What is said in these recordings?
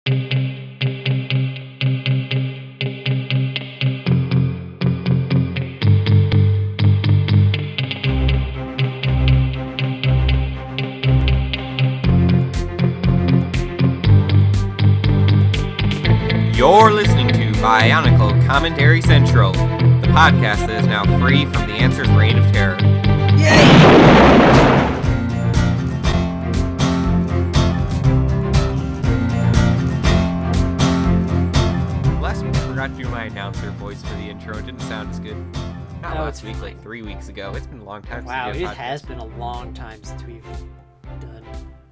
You're listening to Bionicle Commentary Central, the podcast that is now free from the Answer's reign of terror. Yay! Last week I forgot to do my announcer voice for the intro. It didn't sound as good. Not last week, like 3 weeks ago. It's been a long time since we did a podcast. Wow, it has been a long time since we've done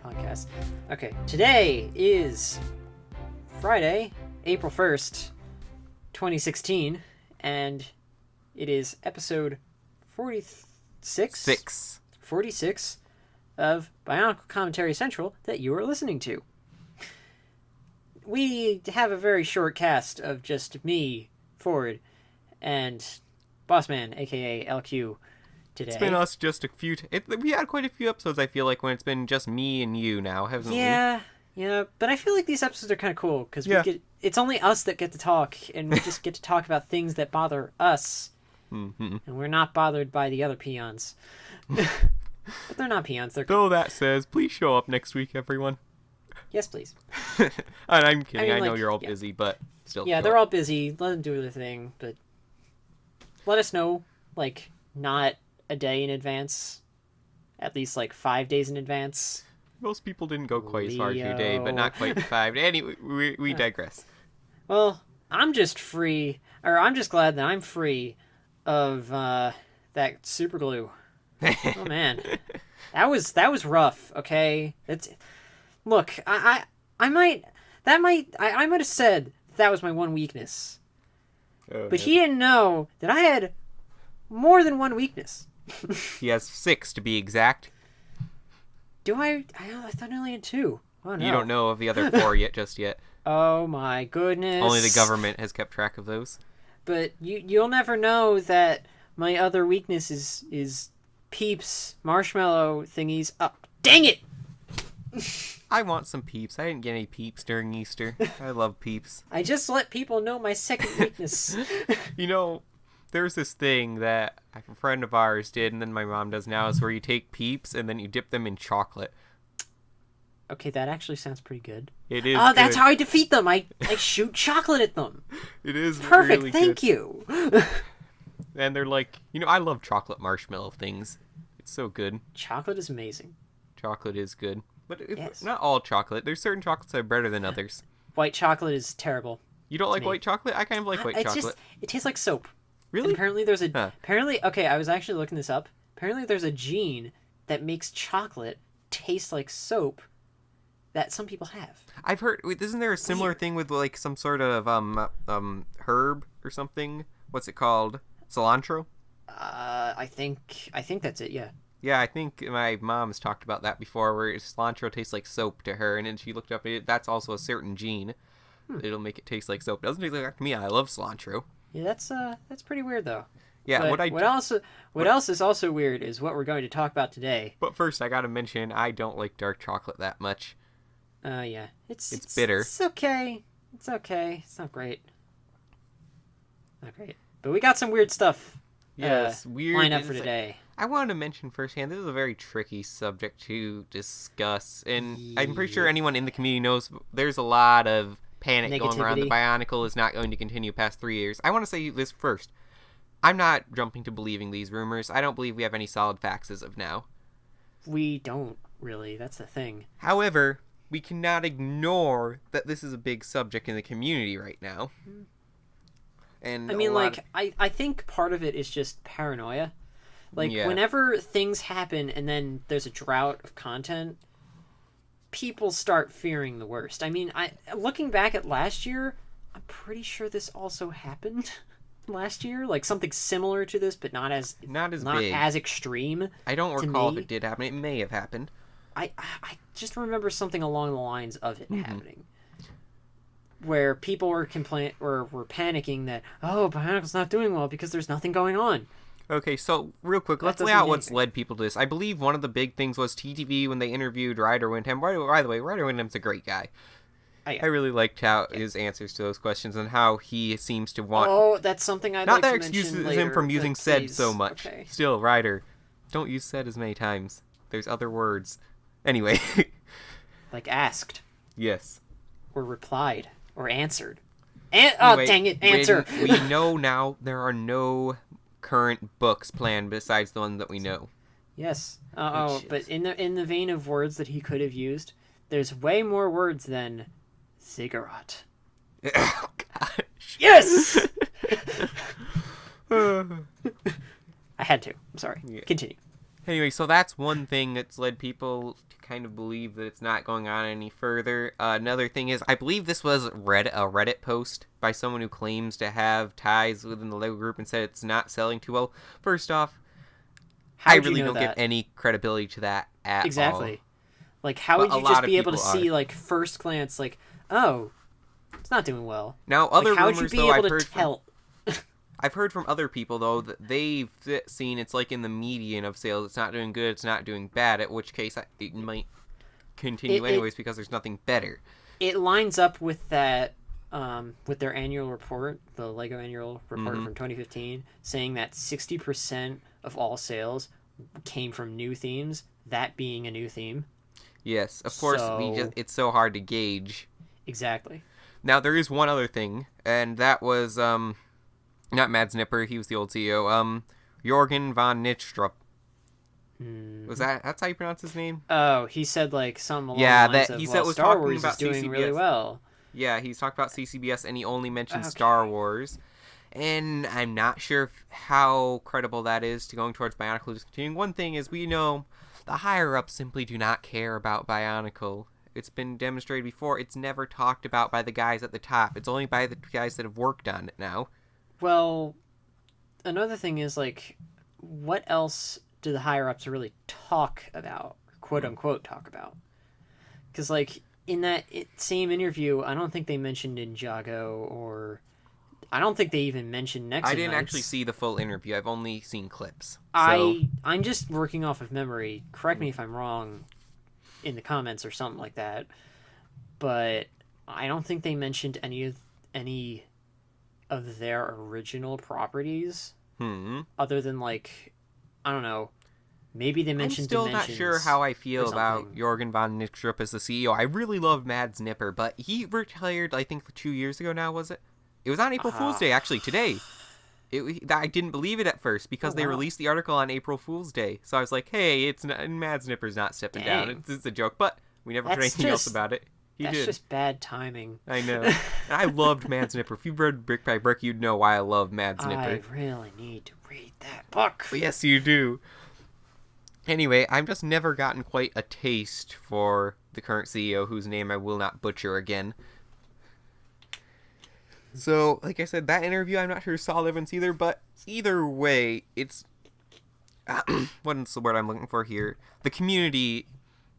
podcasts. Okay, today is Friday, April 1st, 2016, and it is episode 46? 46 of Bionicle Commentary Central that you are listening to. We have a very short cast of just me, Ford, and Bossman, aka LQ, today. It's been us just a few... we had quite a few episodes, I feel like, when it's been just me and you now, haven't we? Yeah, but I feel like these episodes are kind of cool, because it's only us that get to talk, and we just get to talk about things that bother us, and we're not bothered by the other peons. But they're not peons, they're... Though that says, please show up next week, everyone. Yes, please. I'm kidding, I know you're all busy, but still. Yeah, they're all busy, let them do their thing, but let us know, like, not a day in advance, at least, like, 5 days in advance. Most people didn't go quite as far as your day, but not quite 5. Anyway, we digress. Well, I'm just glad that I'm free of that super glue. Oh man, that was rough. Okay, look, I might have said that was my one weakness, but he didn't know that I had more than one weakness. He has 6 to be exact. Do I thought I only had 2. Oh, no. You don't know of the other 4 just yet. Oh my goodness. Only the government has kept track of those. But you'll never know that my other weakness is Peeps marshmallow thingies. Oh, dang it! I want some Peeps. I didn't get any Peeps during Easter. I love Peeps. I just let people know my second weakness. You know, there's this thing that a friend of ours did, and then my mom does now, is where you take Peeps and then you dip them in chocolate. Okay, that actually sounds pretty good. It is. Oh, that's how I defeat them. I shoot chocolate at them. It is perfect. Really thank good. You. And they're like, I love chocolate marshmallow things. It's so good. Chocolate is amazing. Chocolate is good, but yes. Not all chocolate. There's certain chocolates that are better than others. White chocolate is terrible. You don't like white chocolate? I kind of like white chocolate. It tastes like soap. Really? And apparently there's okay, I was actually looking this up. Apparently there's a gene that makes chocolate taste like soap that some people have. I've heard, isn't there a similar thing with like some sort of herb or something? What's it called? Cilantro? I think that's it, yeah. Yeah, I think my mom's talked about that before, where cilantro tastes like soap to her, and then she looked up it. That's also a certain gene. It'll make it taste like soap. It doesn't taste like that to me. I love cilantro. Yeah, that's pretty weird though. Yeah, but what else is also weird is what we're going to talk about today. But first, I gotta mention I don't like dark chocolate that much. Yeah, it's bitter. It's okay. It's okay. It's not great. Not great. But we got some weird stuff. Weird lined up for today. I wanted to mention firsthand, this is a very tricky subject to discuss, and I'm pretty sure anyone in the community knows there's a lot of panic going around. The Bionicle is not going to continue past 3 years. I want to say this first. I'm not jumping to believing these rumors. I don't believe we have any solid facts as of now. We don't, really. That's the thing. However, we cannot ignore that this is a big subject in the community right now. And I mean, I think part of it is just paranoia. Like, yeah. Whenever things happen and then there's a drought of content, people start fearing the worst. I mean, looking back at last year, I'm pretty sure this also happened last year. Like, something similar to this, but not as big. As extreme. I don't recall if it did happen. It may have happened. I just remember something along the lines of it happening. Where people were were panicking that, oh, Bionicle's not doing well because there's nothing going on. Okay, so real quick, let's lay out what's led people to this. I believe one of the big things was TTV when they interviewed Ryder Windham. By the way, Ryder Windham's a great guy. I really liked how his answers to those questions and how he seems to want. Oh, that's something I'd not like that to excuses mention later. him from using said so much. Okay. Still, Ryder, don't use said as many times. There's other words. Anyway. Like asked. Yes. Or replied. Or answered. Anyway, dang it, answer! We know now there are no current books planned besides the one that we know. Yes. But in the vein of words that he could have used, there's way more words than ziggurat. Oh, gosh. Yes! I had to. I'm sorry. Yeah. Continue. Anyway, so that's one thing that's led people to kind of believe that it's not going on any further. Another thing is, I believe this was a Reddit post by someone who claims to have ties within the LEGO group and said it's not selling too well. First off, I really don't give any credibility to that at all. Exactly. Like, how would you just be able to see, like, first glance, like, oh, it's not doing well. Now, other like, how rumors, would you be though, able to tell? I've heard from other people, though, that they've seen it's like in the median of sales. It's not doing good, it's not doing bad, at which case it might continue anyways because there's nothing better. It lines up with that, with their annual report, the LEGO annual report from 2015, saying that 60% of all sales came from new themes, that being a new theme. Yes, of course, it's so hard to gauge. Exactly. Now, there is one other thing, and that was, not Mads Nipper, he was the old CEO, Jorgen von Nichtstrup. Was that's how you pronounce his name? Oh, he said, like, something along the lines of, he said was Star talking Wars about is doing CCBS. really well. Yeah, he's talked about CCBS, and he only mentioned Star Wars. And I'm not sure how credible that is to going towards Bionicle discontinuing. One thing is, we know the higher-ups simply do not care about Bionicle. It's been demonstrated before. It's never talked about by the guys at the top. It's only by the guys that have worked on it now. Well, another thing is, like, what else do the higher-ups really talk about? Quote-unquote talk about? Because, like, in that same interview, I don't think they mentioned Ninjago, or I don't think they even mentioned Nexus. I didn't actually see the full interview. I've only seen clips. So. I'm just working off of memory. Correct me if I'm wrong in the comments or something like that. But I don't think they mentioned any of their original properties. Other than, like, I don't know. Maybe they mentioned I'm still not sure how I feel about Jorgen von Nichtstrup as the CEO. I really love Mads Nipper, but he retired, I think, 2 years ago now, was it? It was on April Fool's Day, actually, today. I didn't believe it at first because they released the article on April Fool's Day. So I was like, hey, Mads Nipper's not stepping down. It's a joke, but we never heard anything else about it. That's just bad timing. I know. And I loved Mads Nipper. If you've read Brick by Brick, you'd know why I love Mads Nipper. I really need to read that book. Yes, you do. Anyway, I've just never gotten quite a taste for the current CEO, whose name I will not butcher again. So, like I said, that interview I'm not sure saw evidence either, but either way, it's... what's the word I'm looking for here? The community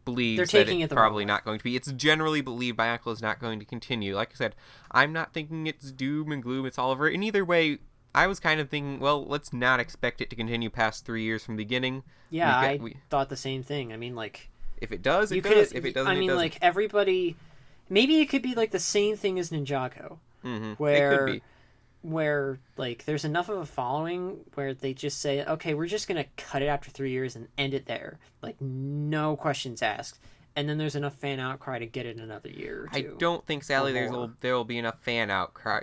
believes that it's probably not going to be. It's generally believed Bionicle is not going to continue. Like I said, I'm not thinking it's doom and gloom, it's all over. And either way, I was kind of thinking, well, let's not expect it to continue past 3 years from the beginning. Yeah, I thought the same thing. I mean, like... If it does, it does. If it doesn't, I mean, it doesn't. like, everybody... Maybe it could be, like, the same thing as Ninjago. Where, it could be. Where, like, there's enough of a following where they just say, okay, we're just going to cut it after 3 years and end it there. Like, no questions asked. And then there's enough fan outcry to get it another year or two. I don't think, Sally, there will be enough fan outcry.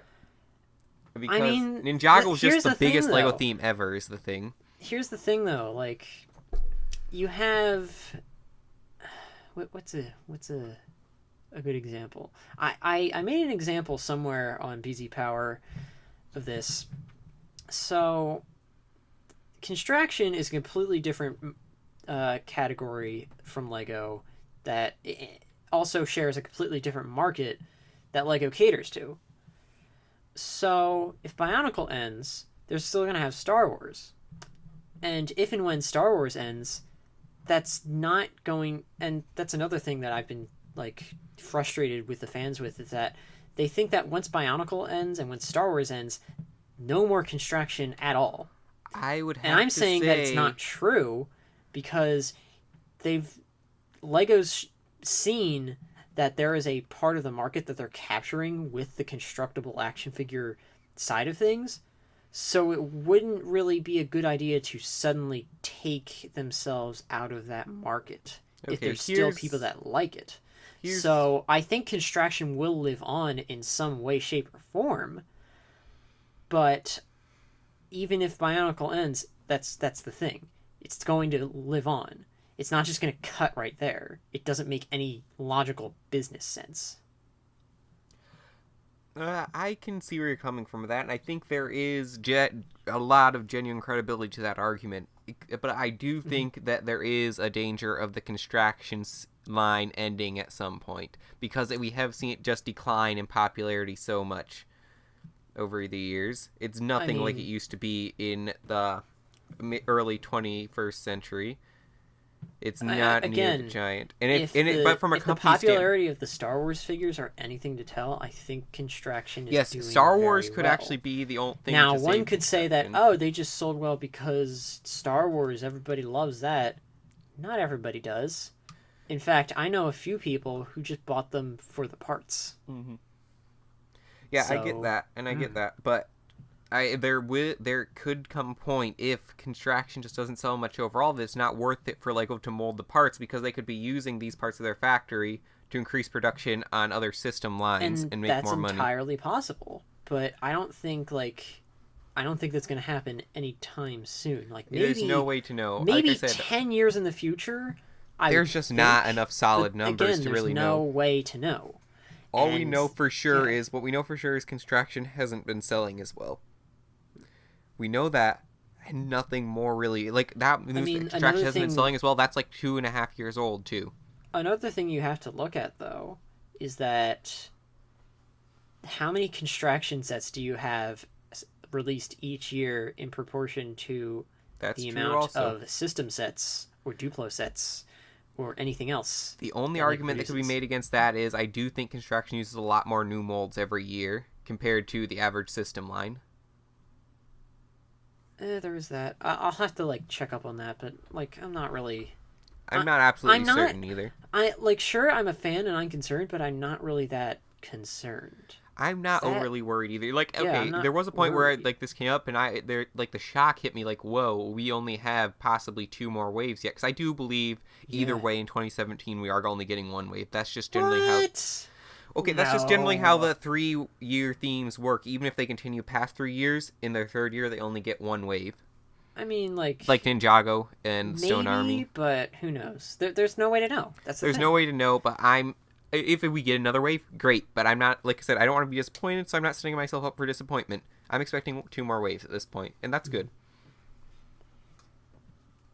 Because I mean, Ninjago was just the biggest LEGO theme ever, is the thing. Here's the thing, though. Like, you have... What's a good example? I made an example somewhere on BZ Power of this. So, Constraction is a completely different category from LEGO that also shares a completely different market that LEGO caters to. So, if Bionicle ends, they're still going to have Star Wars. And if and when Star Wars ends, that's not going... And that's another thing that I've been, like, frustrated with the fans with, is that they think that once Bionicle ends and when Star Wars ends, no more Constraction at all. And I'm saying that it's not true, because LEGO's seen that there is a part of the market that they're capturing with the constructible action figure side of things. So it wouldn't really be a good idea to suddenly take themselves out of that market if there's still people that like it. So I think Constraction will live on in some way, shape, or form. But even if Bionicle ends, that's the thing. It's going to live on. It's not just going to cut right there. It doesn't make any logical business sense. I can see where you're coming from with that, and I think there is a lot of genuine credibility to that argument. But I do think that there is a danger of the Constractions line ending at some point, because we have seen it just decline in popularity so much over the years. It's nothing like it used to be in the early 21st century. It's not near the giant. But from a if the popularity of the Star Wars figures are anything to tell, I think Constraction is doing Star Wars very could well. actually be the only thing. Now, one could say that, they just sold well because Star Wars, everybody loves that. Not everybody does. In fact, I know a few people who just bought them for the parts. Mm-hmm. Yeah, I get that, and I get that, but there could come a point if Constraction just doesn't sell much overall that it's not worth it for LEGO to mold the parts, because they could be using these parts of their factory to increase production on other system lines and make more money. That's entirely possible, but I don't think that's going to happen anytime soon. Like, maybe there's no way to know. Maybe like I said, 10 years in the future. There's just not enough solid numbers to really know. There's no way to know. What we know for sure is Constraction hasn't been selling as well. We know that, and nothing more really. Like, that news Constraction hasn't been selling as well, that's like 2.5 years old, too. Another thing you have to look at, though, is that how many Constraction sets do you have released each year in proportion to the amount of system sets or Duplo sets or anything else? The only argument that could be made against that is I do think Constraction uses a lot more new molds every year compared to the average system line. There is that. I'll have to check up on that, but I'm not really. I'm not absolutely certain either. Sure, I'm a fan and I'm concerned, but I'm not really that concerned. I'm not overly worried either. There was a point where this came up and the shock hit me. Whoa, we only have possibly 2 more waves yet. Because I do believe either way in 2017 we are only getting 1 wave. That's just generally how. Okay, that's just generally how the 3-year themes work. Even if they continue past 3 years, in their 3rd year they only get 1 wave. I mean, like Ninjago and Stone Army. But who knows? There's no way to know. There's no way to know, but if we get another wave, great. But I'm not, like I said, I don't want to be disappointed, so I'm not setting myself up for disappointment. I'm expecting 2 more waves at this point, and that's good.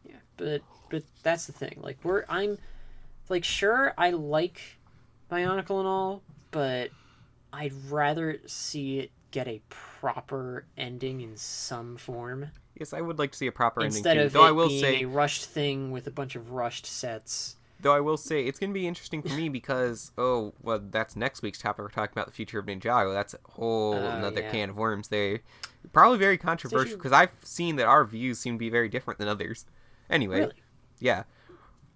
Yeah, but that's the thing. I'm sure, I like Bionicle and all, but I'd rather see it get a proper ending in some form. Yes, I would like to see a proper ending instead too. of Though it I will being say a rushed thing with a bunch of rushed sets. Though I will say it's going to be interesting for me because that's next week's topic. We're talking about the future of Ninjago. That's a whole another can of worms there. Probably very controversial because I've seen that our views seem to be very different than others. Anyway, really? Yeah.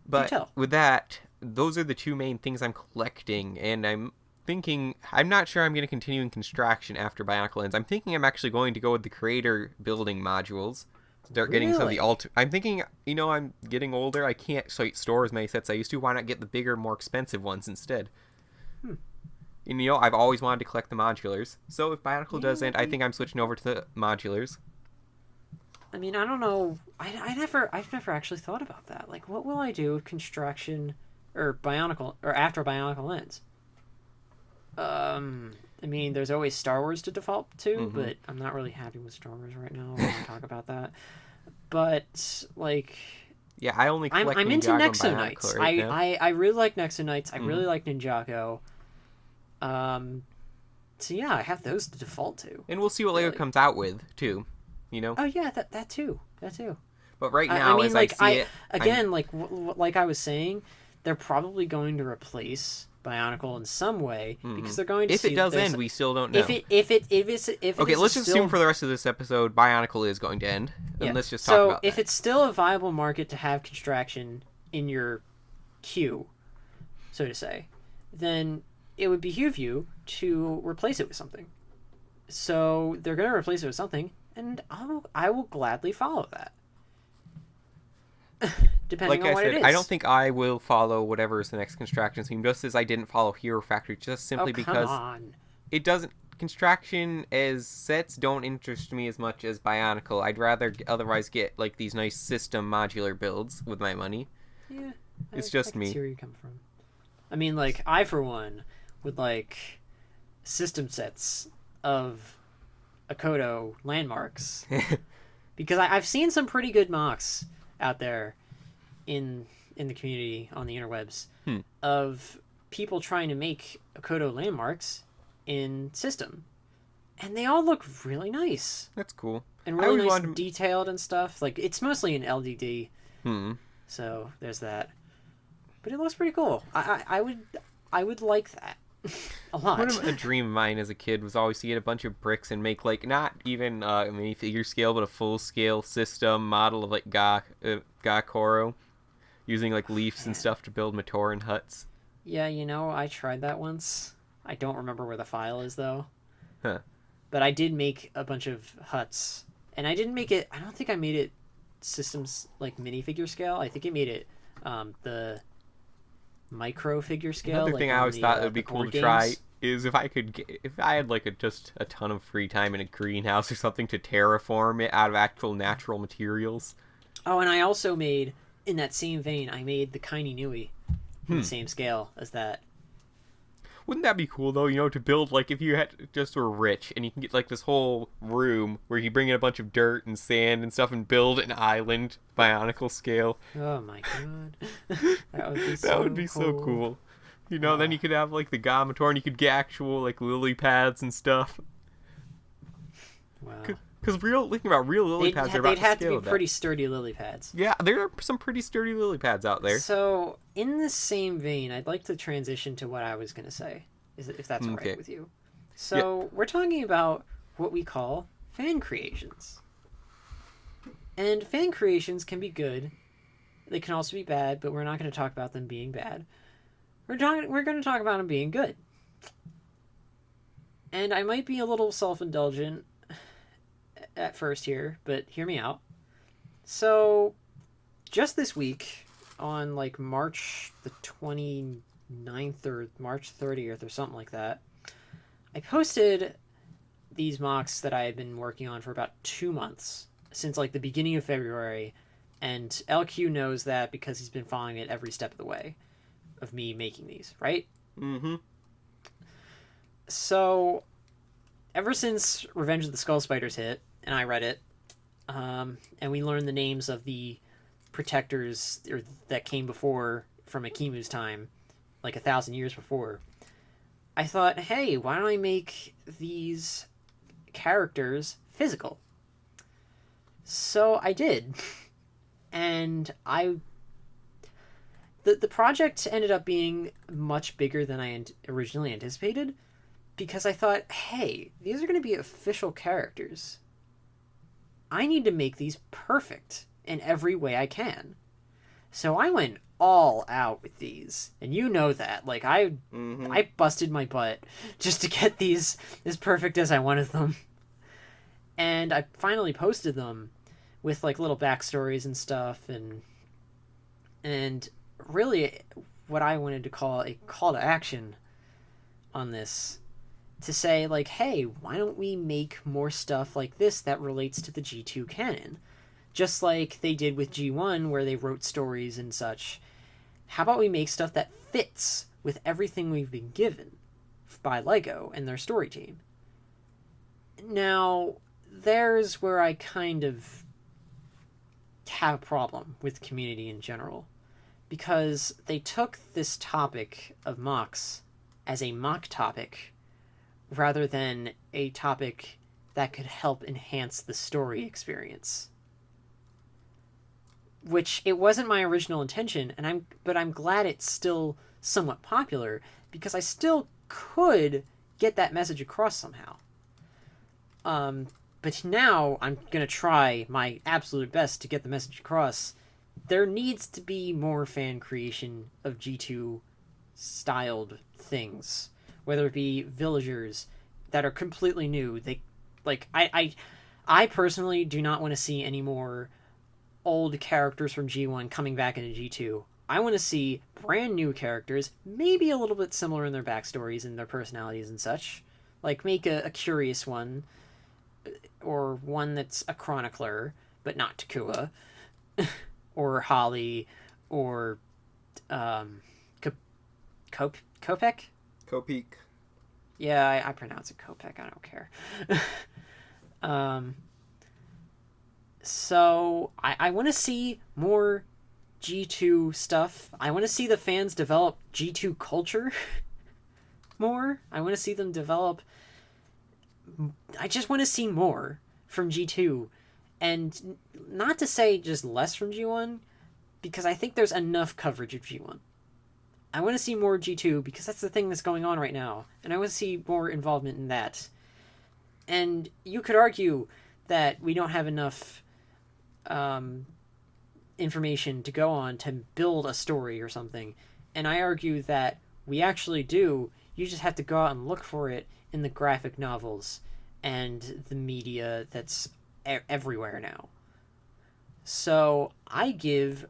But with that, those are the 2 main things I'm collecting, and I'm not sure I'm going to continue in Constraction after Bionicle ends. I'm thinking I'm actually going to go with the creator building modules. Start getting some of the I'm thinking, I'm getting older. I can't store as many sets as I used to. Why not get the bigger, more expensive ones instead? And I've always wanted to collect the modulars. So if Bionicle does end, I think I'm switching over to the modulars. I mean, I don't know. I've never actually thought about that. What will I do with Constraction or Bionicle or after Bionicle ends? I mean, there's always Star Wars to default to, but I'm not really happy with Star Wars right now. I won't talk about that. But yeah, I only collect I'm into Nexo-Knights. I really like Nexo-Knights. I really like Ninjago. So yeah, I have those to default to. And we'll see what LEGO comes out with too. Oh yeah, that too. But right now, I see it, like I was saying, they're probably going to replace Bionicle in some way because they're going to. If it does end, we still don't know. Okay, let's just assume for the rest of this episode, Bionicle is going to end, and let's just talk about that. So if it's still a viable market to have Constraction in your queue, so to say, then it would behoove you to replace it with something. So they're going to replace it with something, and I will gladly follow that. Depending Like on I what said, it is. I don't think I will follow whatever is the next Construction theme, just as I didn't follow Hero Factory, just simply because on. it doesn't. Construction as sets don't interest me as much as Bionicle. I'd rather otherwise get like these nice system modular builds with my money. Yeah, It's I just can me. see where you come from. I mean, like, I for one would like system sets of Akodo landmarks because I've seen some pretty good mocks out there in the community on the interwebs of people trying to make Akodo landmarks in system, and they all look really nice. That's cool. And really nice and detailed and stuff. Like, it's mostly in LDD. So there's that. But it looks pretty cool. I would like that a lot. A dream of mine as a kid was always to get a bunch of bricks and make like not even minifigure scale, but a full scale system model of like Ga Koro, using like leaves and stuff to build Matoran huts. Yeah, I tried that once. I don't remember where the file is though. Huh. But I did make a bunch of huts, and I don't think I made it systems like minifigure scale. I think I made it the micro figure scale. Another like thing I always thought would be cool to try is if I had like just a ton of free time in a greenhouse or something to terraform it out of actual natural materials. Oh, and I also made, in that same vein, I made the Kaini Nui in the same scale as that. Wouldn't that be cool though, to build, like, if you just were rich and you can get like this whole room where you bring in a bunch of dirt and sand and stuff and build an island Bionicle scale. Oh my god. That would be so cool. Then you could have like the Gamator and you could get actual like lily pads and stuff. Wow. Because thinking about real lily pads, they'd have to be pretty sturdy lily pads. Yeah, there are some pretty sturdy lily pads out there. So, in the same vein, I'd like to transition to what I was going to say, if that's all right with you. So, we're talking about what we call fan creations. And fan creations can be good. They can also be bad, but we're not going to talk about them being bad. We're going to talk about them being good. And I might be a little self-indulgent at first here, but hear me out. So, just this week, on like March the 29th or March 30th or something like that, I posted these mocks that I had been working on for about 2 months, since like the beginning of February, and LQ knows that because he's been following it every step of the way of me making these, right? Mm-hmm. So, ever since Revenge of the Skull Spiders hit, and I read it, and we learned the names of the protectors that came before from Akimu's time, like 1,000 years before, I thought, hey, why don't I make these characters physical? So I did. And the project ended up being much bigger than I originally anticipated, because I thought, hey, these are going to be official characters. I need to make these perfect in every way I can. So I went all out with these, and you know that. Like, I busted my butt just to get these as perfect as I wanted them. And I finally posted them with like little backstories and stuff, and really what I wanted to call a call to action on this, to say like, hey, why don't we make more stuff like this that relates to the G2 canon, just like they did with G1 where they wrote stories and such. How about we make stuff that fits with everything we've been given by LEGO and their story team? Now, there's where I kind of have a problem with the community in general, because they took this topic of mocks as a mock topic rather than a topic that could help enhance the story experience. Which it wasn't my original intention, but I'm glad it's still somewhat popular, because I still could get that message across somehow. But now I'm gonna try my absolute best to get the message across. There needs to be more fan creation of G2 styled things, whether it be villagers that are completely new. They like I personally do not want to see any more old characters from G1 coming back into G2. I want to see brand new characters, maybe a little bit similar in their backstories and their personalities and such. Like, make a curious one, or one that's a chronicler, but not Takua, or Holly, or Kopek? Kopek. Yeah, I pronounce it Kopek. I don't care. So I want to see more G2 stuff. I want to see the fans develop G2 culture more. I want to see them develop. I just want to see more from G2, and not to say just less from G1, because I think there's enough coverage of G1. I want to see more G2 because that's the thing that's going on right now, and I want to see more involvement in that. And you could argue that we don't have enough information to go on to build a story or something, and I argue that we actually do. You just have to go out and look for it in the graphic novels and the media that's everywhere now. So I give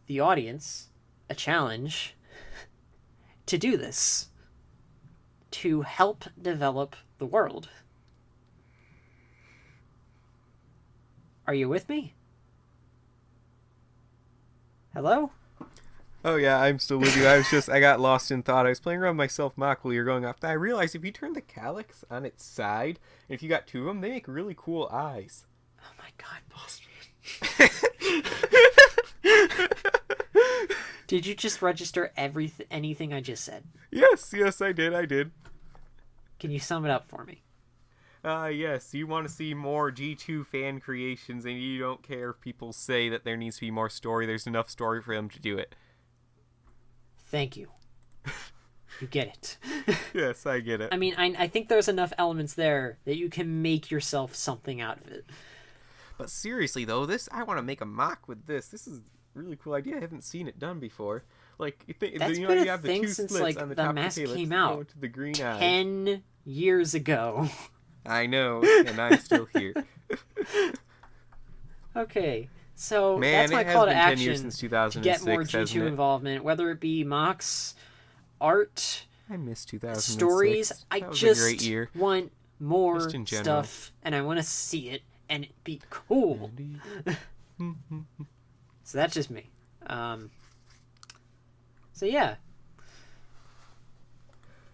the audience a challenge to do this, to help develop the world. Are you with me? Hello? Oh yeah, I'm still with you. I got lost in thought. I was playing around with myself mock while you're going off. I realized if you turn the calyx on its side, and if you got two of them, they make really cool eyes. Oh my god, Boston. Did you just register anything I just said? Yes, I did. Can you sum it up for me? Yes, you want to see more G2 fan creations, and you don't care if people say that there needs to be more story. There's enough story for them to do it. Thank you. You get it. Yes, I get it. I mean, I think there's enough elements there that you can make yourself something out of it. But seriously, though, I want to make a mock with this. This is a really cool idea. I haven't seen it done before. Like, that's you been know, a you have thing the two since slits like on the the top mask of the came go out into the green 10 years ago. I know, and I'm still here. Okay, so Man, that's my it has call to been 10 action years since to 2006, get more G2 involvement, whether it be mocks, art, I miss 2006. stories. I That was just a great year. want more Just in general. stuff, and I want to see it, and it be cool. So that's just me. So yeah.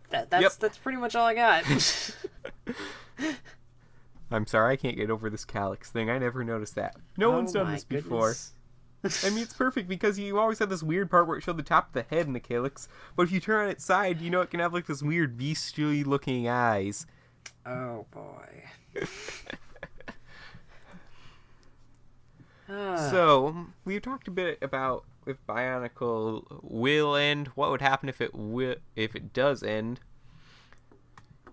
That's pretty much all I got. I'm sorry, I can't get over this calyx thing. I never noticed that. No one's done this before. I mean, it's perfect because you always have this weird part where it showed the top of the head in the calyx, but if you turn on its side, you know it can have like this weird bestially looking eyes. Oh boy. So, we talked a bit about if Bionicle will end, what would happen if it does end.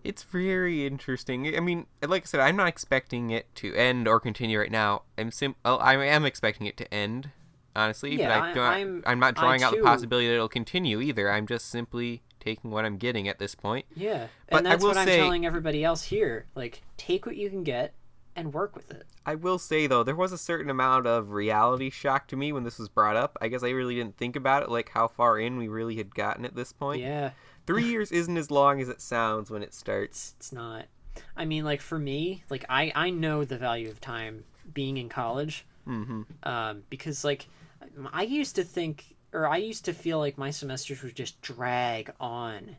It's very interesting. I mean, like I said, I'm not expecting it to end or continue right now. I am expecting it to end, honestly, yeah, but I'm not drawing out the possibility that it'll continue either. I'm just simply taking what I'm getting at this point. Yeah, but and that's what I'm telling everybody else here. Like, take what you can get and work with it. I will say, though, there was a certain amount of reality shock to me when this was brought up. I guess I really didn't think about it, like how far in we really had gotten at this point. Yeah. 3 years isn't as long as it sounds when it starts. It's not. I mean, like, for me, like, I know the value of time being in college. Mm-hmm. Because, like, I used to feel like my semesters would just drag on.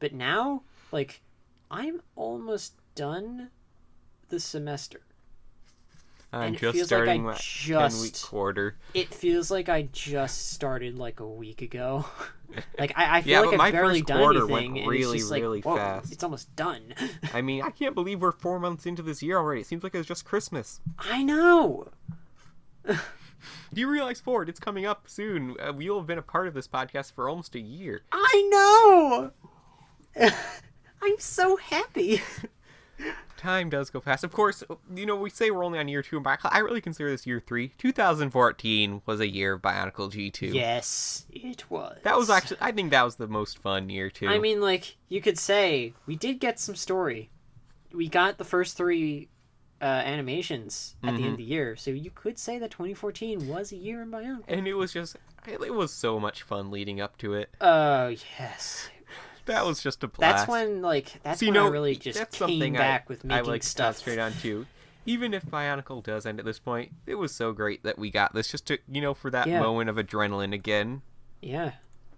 But now, like, I'm almost done the semester. I'm just starting my 10-week quarter. It feels like I just started like a week ago. Like I feel like I've barely done anything, and it's just like, really whoa, fast. it's almost done. I mean, I can't believe we're 4 months into this year already. It seems like it was just Christmas. I know. Do you realize, Ford, it's coming up soon. We'll have been a part of this podcast for almost a year. I know. I'm so happy. time does go fast. Of course, we say we're only on year 2 in Bionicle. I really consider this year 3. 2014 was a year of Bionicle G2. Yes, it was. That was actually, I think that was the most fun year, too. I mean, like, you could say, we did get some story. We got the first 3 animations at the end of the year, so you could say that 2014 was a year in Bionicle. And it was so much fun leading up to it. Oh, yes. That was just a blast. That's when I really just came back with making I like stuff. Straight on too. Even if Bionicle does end at this point, it was so great that we got this just to, for that moment of adrenaline again. Yeah.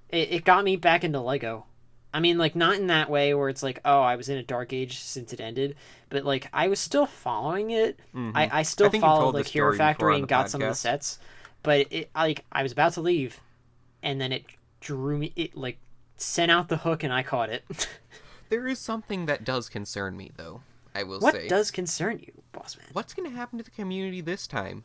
It got me back into Lego. I mean, like, not in that way where it's like, oh, I was in a dark age since it ended, but, like, I was still following it. Mm-hmm. I still followed, like, Hero Factory and got some of the sets, but I was about to leave, and then it drew me, sent out the hook and I caught it. There is something that does concern me, though, I will say. What does concern you, Bossman? What's going to happen to the community this time?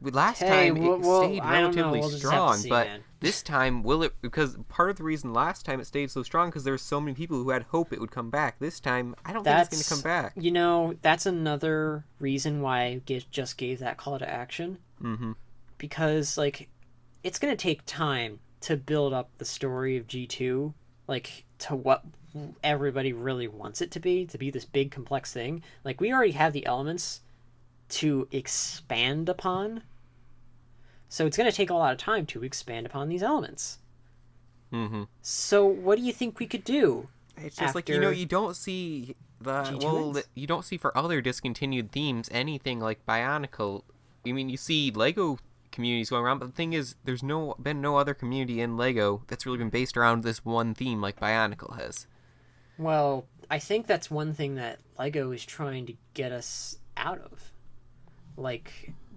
Last time it stayed relatively strong, but this time, will it? Because part of the reason last time it stayed so strong because there were so many people who had hope it would come back. This time, I don't think it's going to come back. That's another reason why I just gave that call to action. Mm-hmm. Because, it's going to take time to build up the story of G2, to what everybody really wants it to be this big, complex thing. We already have the elements to expand upon. So it's going to take a lot of time to expand upon these elements. Mm-hmm. So what do you think we could do? It's just you don't see you don't see for other discontinued themes anything like Bionicle. I mean, you see Lego communities going around, but the thing is, there's been no other community in Lego that's really been based around this one theme like Bionicle has. Well, I think that's one thing that Lego is trying to get us out of.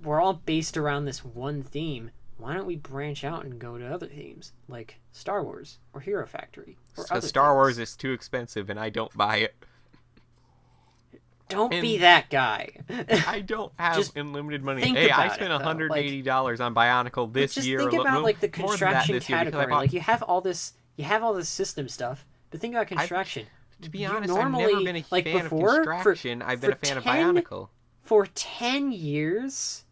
We're all based around this one theme. Why don't we branch out and go to other themes, like Star Wars or Hero Factory? Because Star Wars is too expensive and I don't buy it. Don't be that guy. I don't have unlimited money. Hey, I spent $180 on Bionicle this year. Just think about the Constraction category. You have all this system stuff, but think about Constraction. To be honest, I've never been a fan of Constraction. I've been a fan of Bionicle. For 10 years,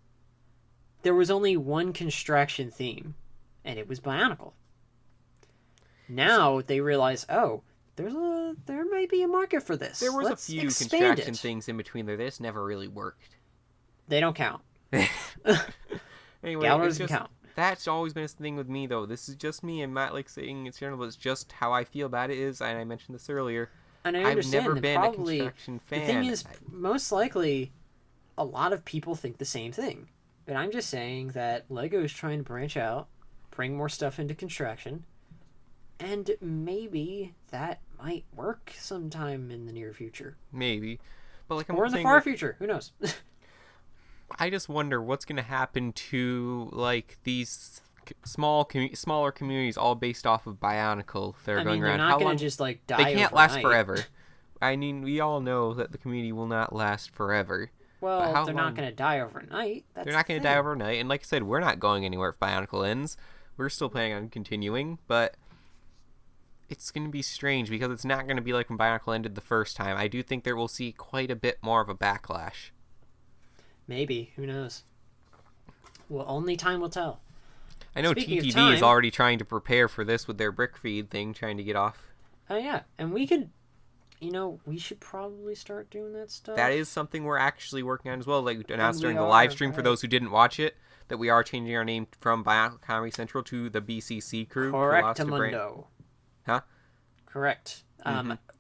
there was only one Constraction theme, and it was Bionicle. Now they realize, there might be a market for this. There was a few Constraction things in between there. This never really worked. They don't count. Anyway, doesn't count. That's always been a thing with me, though. This is just me. I'm not saying it's general, but it's just how I feel about it is, and I mentioned this earlier. And I've never been a Constraction fan. The thing is, most likely, a lot of people think the same thing. But I'm just saying that Lego is trying to branch out, bring more stuff into Constraction, and maybe that might work sometime in the near future. Maybe. But or in the far future. Who knows? I just wonder what's going to happen to, these smaller communities all based off of Bionicle that are going around. They're not going to just, die They can't overnight. last forever. I mean, we all know that the community will not last forever. Well, they're not going to die overnight. They're not going to die overnight. And like I said, we're not going anywhere if Bionicle ends. We're still planning on continuing, but it's going to be strange because it's not going to be like when Bionicle ended the first time. I do think there will see quite a bit more of a backlash. Maybe. Who knows? Well, only time will tell. I know TTD is already trying to prepare for this with their brick feed thing, trying to get off. Oh, yeah. And we could... we should probably start doing that stuff. That is something we're actually working on as well. Like announced during the live stream for those who didn't watch it, that we are changing our name from Bionicle Comedy Central to the BCC crew. Correctamundo. Huh? Correct.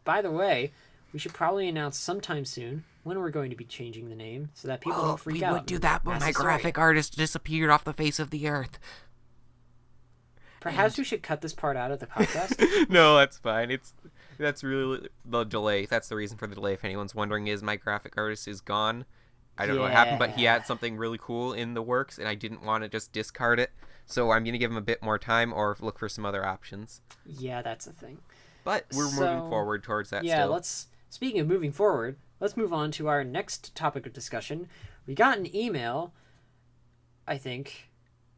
By the way, we should probably announce sometime soon when we're going to be changing the name so that people don't freak out. We would do that, but my graphic artist disappeared off the face of the earth. Perhaps we should cut this part out of the podcast. No, that's fine. That's really the delay. That's the reason for the delay. If anyone's wondering, is my graphic artist is gone. I don't know what happened, but he had something really cool in the works, and I didn't want to just discard it. So I'm going to give him a bit more time or look for some other options. Yeah, that's the thing. But we're moving forward towards that still. Speaking of moving forward, let's move on to our next topic of discussion. We got an email, I think,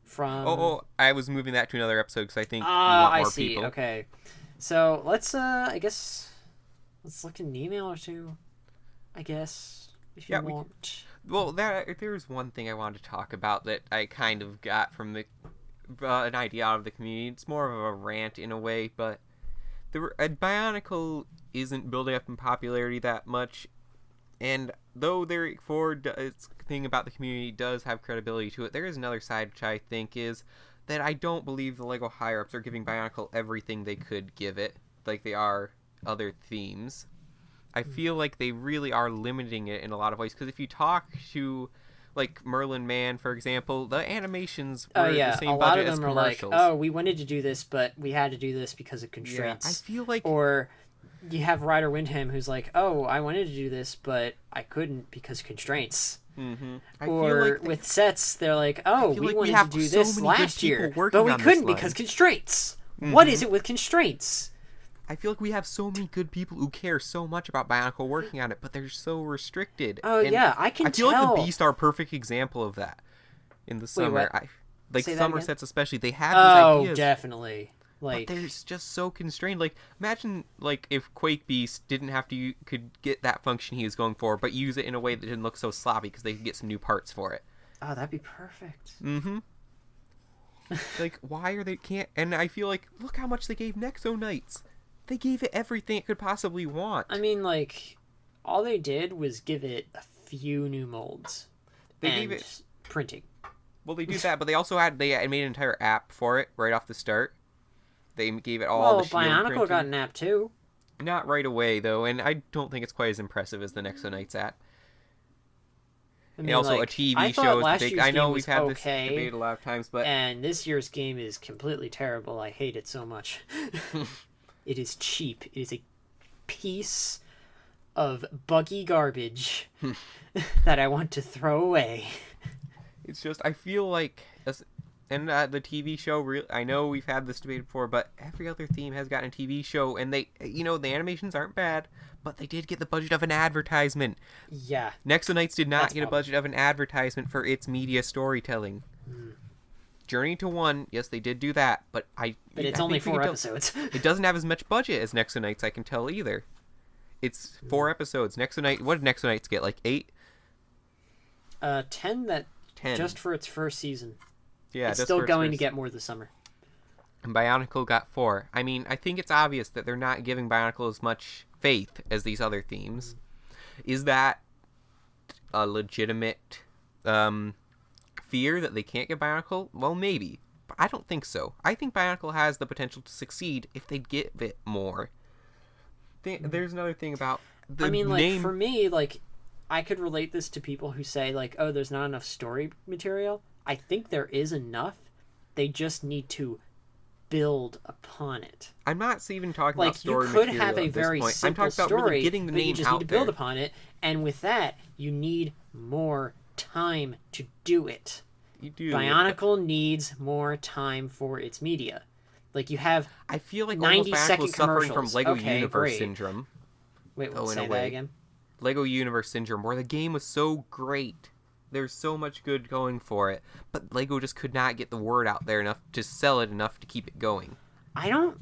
from... I was moving that to another episode because I think we want more people. Okay. So let's, I guess, let's look at an email or two, I guess, if you Yeah, want. Well, there's one thing I wanted to talk about that I kind of got from the an idea out of the community. It's more of a rant in a way, but Bionicle isn't building up in popularity that much, and though their thing about the community does have credibility to it, there is another side which I think is that I don't believe the LEGO higher-ups are giving Bionicle everything they could give it, like they are other themes. I feel like they really are limiting it in a lot of ways, because if you talk to, like, Merlin Mann, for example, the animations were the same budget as commercials. A lot of them are like, oh, we wanted to do this, but we had to do this because of constraints. Yeah, I feel like... Or you have Ryder Windham, who's like, oh, I wanted to do this, but I couldn't because constraints. Mm-hmm. Or with sets, they're like, oh, we wanted to do this last year, but we couldn't because constraints. Mm-hmm. What is it with constraints? I feel like we have so many good people who care so much about Bionicle working on it, but they're so restricted. Oh, and yeah, I feel like the Beast are a perfect example of that. In the summer, summer sets especially, they have these ideas. Oh, definitely. Like, but they're just so constrained. Like, imagine if Quake Beast could get that function he was going for, but use it in a way that didn't look so sloppy because they could get some new parts for it. Oh, that'd be perfect. Mm-hmm. Like, why are they can't? And I feel like, look how much they gave Nexo Knights. They gave it everything it could possibly want. I mean, like, all they did was give it a few new molds. They gave it printing. Well, they do that, but they also made an entire app for it right off the start. They gave it all the shield Bionicle printing. got an app too. Not right away though, and I don't think it's quite as impressive as the Nexo Knights app. I mean, and also a TV show is big. I know we've had this debate a lot of times, but and this year's game is completely terrible. I hate it so much. It is cheap. It is a piece of buggy garbage that I want to throw away. It's just, I feel like, and the TV show, I know we've had this debate before, but every other theme has gotten a TV show, and they, the animations aren't bad, but they did get the budget of an advertisement. Yeah. Nexo Knights did not get a budget of an advertisement for its media storytelling. Journey to One, yes, they did do that, but it's only 4 episodes. It doesn't have as much budget as Nexo Knights, I can tell either. It's 4 episodes. What did Nexo Knights get? Like 8? 10 just for its first season. Yeah, it's still going to get more this summer. And Bionicle got 4. I mean, I think it's obvious that they're not giving Bionicle as much faith as these other themes. Is that a legitimate fear that they can't get Bionicle? Well, maybe. But I don't think so. I think Bionicle has the potential to succeed if they give it more. There's another thing about the name. Like, for me, like, I could relate this to people who say, like, oh, there's not enough story material. I think there is enough. They just need to build upon it. I'm not even talking about story material. Like, you could have a very simple story, getting the but name you just need to build upon it. And with that, you need more time to do it. You do. Bionicle needs more time for its media. Like, you have I feel like 90-second suffering from Lego Universe great. Syndrome. Wait, say that again? Lego Universe Syndrome, where the game was so great. There's so much good going for it, but Lego just could not get the word out there enough to sell it enough to keep it going. I don't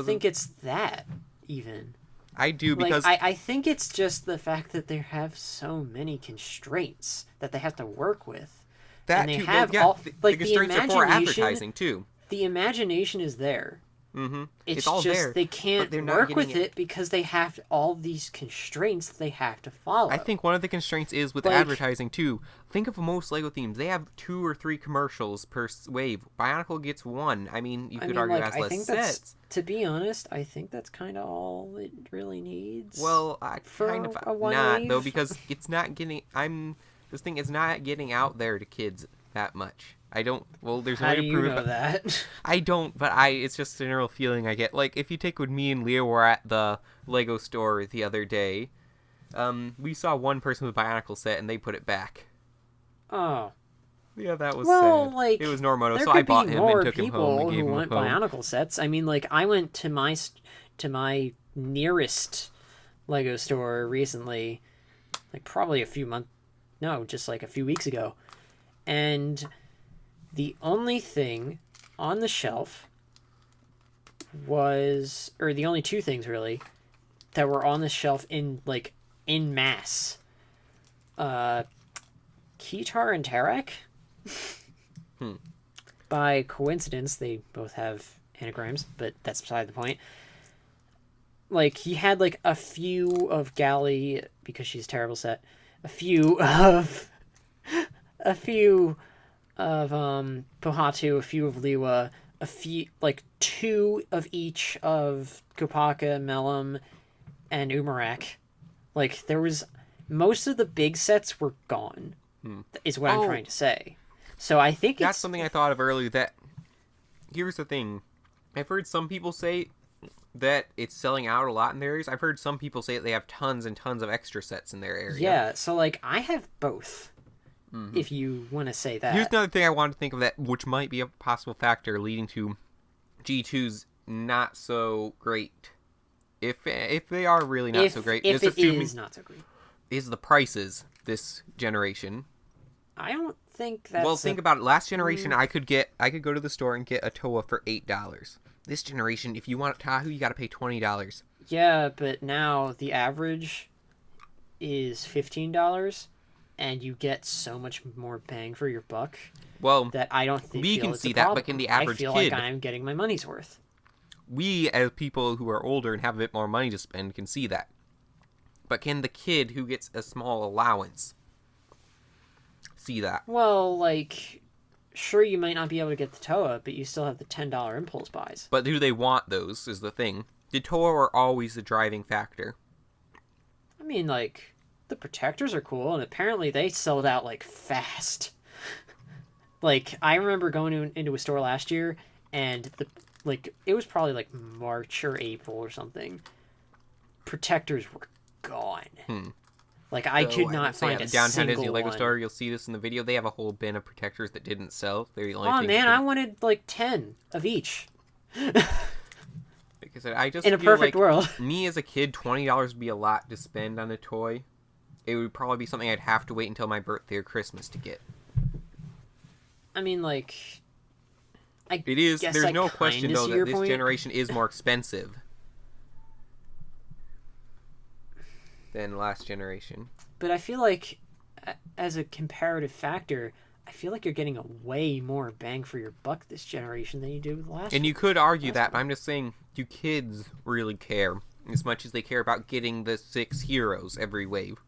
think it's that, even. I do, because... I think it's just the fact that they have so many constraints that they have to work with. That and they too, have the constraints are for advertising, too. The imagination is there. Mm-hmm. It's all just there, they can't work with it because they have all these constraints they have to follow. I think one of the constraints is with advertising too. Think of most Lego themes; they have 2 or 3 commercials per wave. Bionicle gets 1. I mean, you could argue it has less sets. To be honest, I think that's kind of all it really needs. Well, kind of not though, because it's not getting. It's not getting out there to kids that much. I don't. Well, there's no way to prove it. How do you know that? I don't, but it's just a general feeling I get. Like, if you take when me and Leah were at the Lego store the other day, we saw one person with a Bionicle set and they put it back. Oh. Yeah, that was sad. Like, it was Normoto, so I bought him and took him home and gave him home. Bionicle sets. I mean, like, I went to my nearest Lego store recently, like probably just like a few weeks ago, and the only thing on the shelf the only 2 things really, that were on the shelf in mass. Kitar and Tarak. By coincidence, they both have anagrams, but that's beside the point. Like, he had, like, a few of Gally, because she's a terrible set, a few of Pohatu, a few of Liwa, a few, like, 2 of each of Kopaka, Melum, and Umarak. Like, there was, most of the big sets were gone, is what I'm trying to say. So I think that's something I thought of earlier, that, here's the thing, I've heard some people say that it's selling out a lot in their areas. I've heard some people say that they have tons and tons of extra sets in their area. Yeah, so, like, I have both, if you want to say that. Here's another thing I wanted to think of, that which might be a possible factor leading to G2's not so great. If they are really not so great, if it is not so great, is the prices this generation. I don't think that's... Well, think about it. Last generation, I could go to the store and get a Toa for $8. This generation, if you want Tahu, you got to pay $20. Yeah, but now the average is $15, and you get so much more bang for your buck. Well, that I don't think we can see that, but can the average kid? I feel like I'm getting my money's worth. We, as people who are older and have a bit more money to spend, can see that. But can the kid who gets a small allowance see that? Well, like, sure, you might not be able to get the Toa, but you still have the $10 impulse buys. But do they want those, is the thing. The Toa are always the driving factor. I mean, like, the protectors are cool, and apparently they sold out, like, fast. Like, I remember going into a store last year, and it was probably, like, March or April or something. Protectors were gone. Like, I could not find a downtown single Disney Lego one. store, you'll see this in the video. They have a whole bin of protectors that didn't sell. They're the only Oh thing man, I wanted like 10 of each. Like I said, I just in a feel perfect like world. Me as a kid, $20 would be a lot to spend on a toy. It would probably be something I'd have to wait until my birthday or Christmas to get. I mean, like, it is. There's no question though that this generation is more expensive than last generation. But I feel like, as a comparative factor, I feel like you're getting a way more bang for your buck this generation than you did with the last. And you could argue that, but I'm just saying, do kids really care as much as they care about getting the 6 heroes every wave?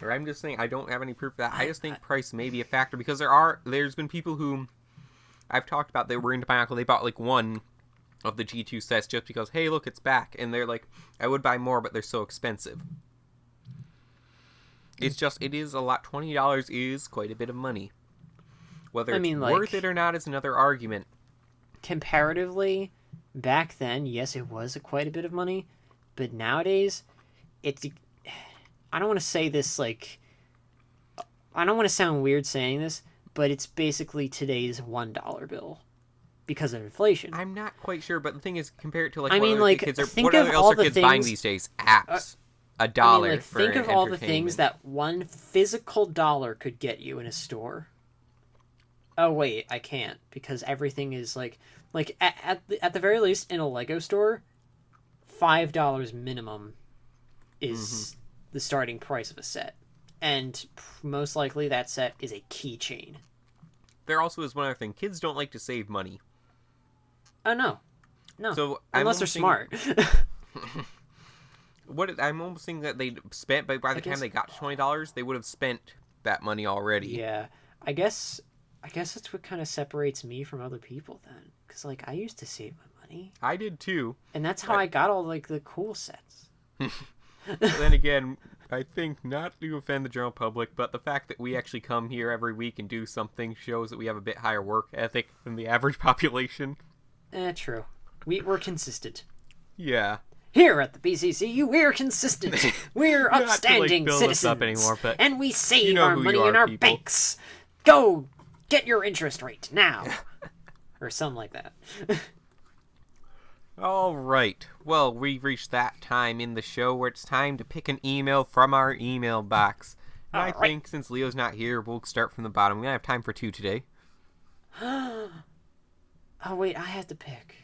Or I'm just saying, I don't have any proof of that. I just think price may be a factor, because there's been people who I've talked about, they were into Bionicle, they bought like one of the G2 sets just because, hey, look, it's back. And they're like, I would buy more, but they're so expensive. It's just, it is a lot. $20 is quite a bit of money. Whether it's worth it or not is another argument. Comparatively, back then, yes, it was quite a bit of money. But nowadays, it's... I don't want to say this, like... I don't want to sound weird saying this, but it's basically today's $1 bill. Because of inflation. I'm not quite sure, but the thing is, compare it to like, I mean, like, kids are, think what of else all are the kids things, buying these days? Apps. $1 I mean, like, for think of all the things entertainment. that one physical dollar could get you in a store. Oh wait, I can't, because everything is like at the very least in a Lego store, $5 minimum is the starting price of a set, and most likely that set is a keychain. There also is one other thing: kids don't like to save money. Oh no. So unless they're smart. I'm almost thinking that they spent, but by the time they got to $20, they would have spent that money already. Yeah, I guess that's what kind of separates me from other people then, because like I used to save my money. I did too, and that's how I got all like the cool sets. Then again, I think, not to offend the general public, but the fact that we actually come here every week and do something shows that we have a bit higher work ethic than the average population. True. We're consistent. Yeah. Here at the BCCU, we're consistent. We're upstanding build citizens. us up anymore, but and we save you know our who money you are, in our people. banks. Go get your interest rate now. Or something like that. All right. Well, we've reached that time in the show where it's time to pick an email from our email box. And I think since Leo's not here, we'll start from the bottom. We don't have time for 2 today. Oh, wait, I have to pick.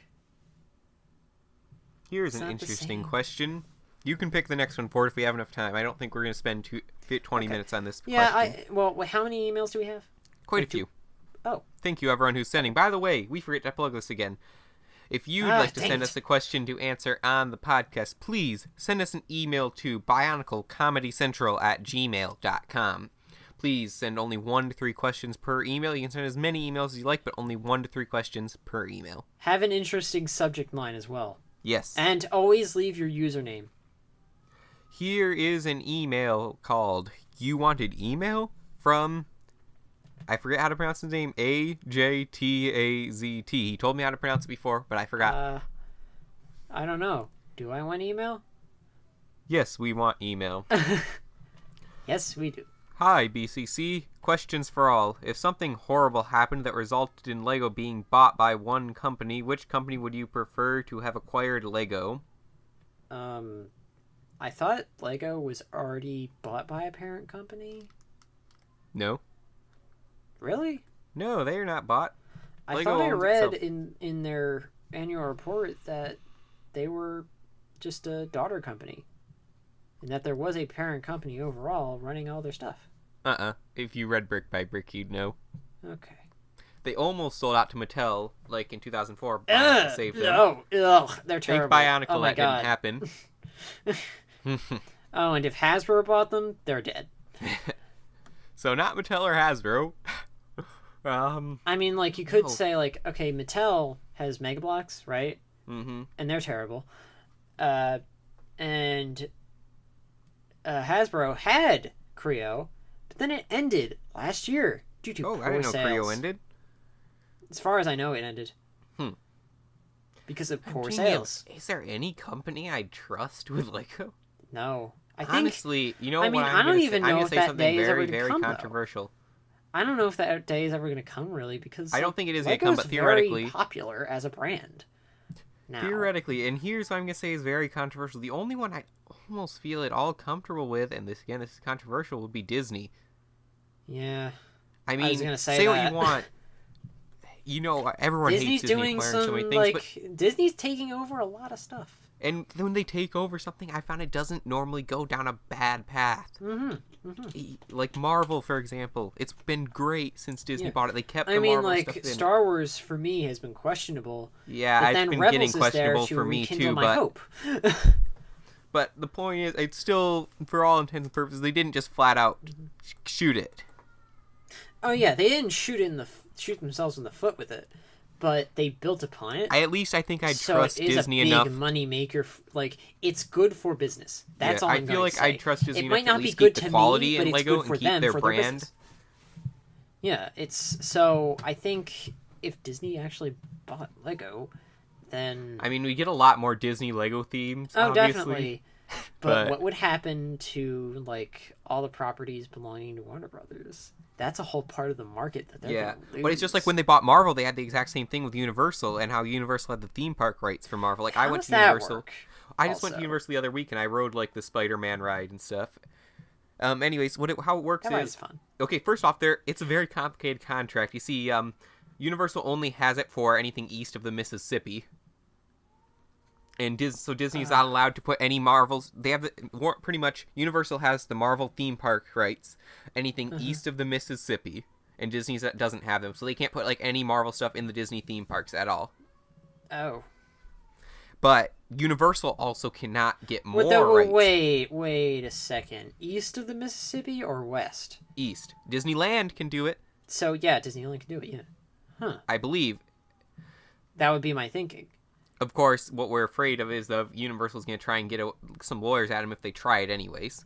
Here's an interesting question. You can pick the next one, Ford, if we have enough time. I don't think we're going to spend 20 minutes on this question. Well, how many emails do we have? Quite a few. Oh. Thank you, everyone who's sending. By the way, we forget to plug this again. If you'd like to send us a question to answer on the podcast, please send us an email to bioniclecomedycentral@gmail.com. Please send only 1 to 3 questions per email. You can send as many emails as you like, but only 1 to 3 questions per email. Have an interesting subject line as well. Yes. And always leave your username. Here is an email called You Wanted Email from, I forget how to pronounce his name, AJTAZT. He told me how to pronounce it before, but I forgot. I don't know. Do I want email? Yes, we want email. Yes, we do. Hi, BCC. Questions for all. If something horrible happened that resulted in Lego being bought by one company, which company would you prefer to have acquired Lego? I thought Lego was already bought by a parent company. No. Really? No, they are not bought. I thought I read in their annual report that they were just a daughter company. And that there was a parent company overall running all their stuff. If you read Brick by Brick, you'd know. Okay. They almost sold out to Mattel, like in 2004. Bionicle saved them. No, they're terrible. Thank Bionicle, that didn't happen. Oh, and if Hasbro bought them, they're dead. So not Mattel or Hasbro. I mean, like, you could say, like, okay, Mattel has Mega Bloks, right? Mm-hmm. And they're terrible. And Hasbro had Creo, but then it ended last year due to poor sales. I didn't know Creo ended. As far as I know, it ended. Because of poor sales. Is there any company I trust with Lego? No. Honestly, you know what I don't even know if that day is ever going to very come, controversial. I don't know if that day is ever going to come, really, because I don't think it is going to come, but theoretically, very popular as a brand. Now. Theoretically, and here's what I'm going to say is very controversial. The only one I almost feel at all comfortable with, and this is controversial, would be Disney. Yeah. I mean, I was gonna say what you want. You know, everyone hates Disney doing acquiring so many things, but Disney's taking over a lot of stuff. And when they take over something, I found it doesn't normally go down a bad path. Like Marvel, for example, it's been great since Disney bought it. They kept the Marvel stuff in. Star Wars for me has been questionable. Yeah, it's been getting questionable for me too. But but the point is, it's still, for all intents and purposes, they didn't just flat out shoot it. Oh yeah, they didn't shoot themselves in the foot with it. But they built upon it. I think I trust Disney enough. So it is a big money maker. Like, it's good for business. That's all I'm going to say. I feel like I trust Disney enough to at least keep the quality in Lego and keep their brand. Yeah, so I think if Disney actually bought Lego, then I mean, we get a lot more Disney Lego themes. Oh, obviously. Definitely. But what would happen to, like, all the properties belonging to Warner Brothers? That's a whole part of the market that they're going to lose. But it's just like when they bought Marvel, they had the exact same thing with Universal, and how Universal had the theme park rights for Marvel. Like, I went to Universal. I just went to Universal the other week, and I rode, like, the Spider-Man ride and stuff. Anyways, how it works is fun. Okay, first off, it's a very complicated contract. You see, Universal only has it for anything east of the Mississippi. And so Disney's not allowed to put any Marvels. They have pretty much Universal has the Marvel theme park rights, anything east of the Mississippi, and Disney doesn't have them, so they can't put like any Marvel stuff in the Disney theme parks at all. Oh. But Universal also cannot get more rights. Wait a second. East of the Mississippi or west? East. Disneyland can do it. So yeah, Disneyland can do it. Yeah. Huh. I believe. That would be my thinking. Of course, what we're afraid of is that Universal's going to try and get some lawyers at them if they try it anyways.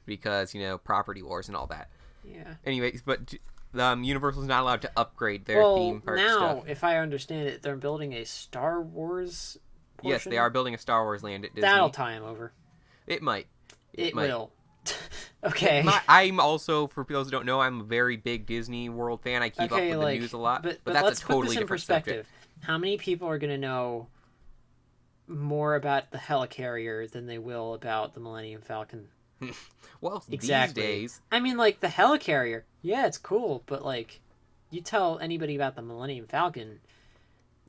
Because, property wars and all that. Yeah. Anyways, but Universal's not allowed to upgrade their theme park stuff. Now, if I understand it, they're building a Star Wars portion? Yes, they are building a Star Wars land at Disney. That'll tie them over. It might. It will. Okay. I'm also, for people who don't know, I'm a very big Disney World fan. I keep up with the news a lot. But that's let's a totally put this in different perspective. subject. How many people are going to know more about the helicarrier than they will about the Millennium Falcon? Well, exactly. These days... I mean, like, the helicarrier, yeah, it's cool, but, like, you tell anybody about the Millennium Falcon,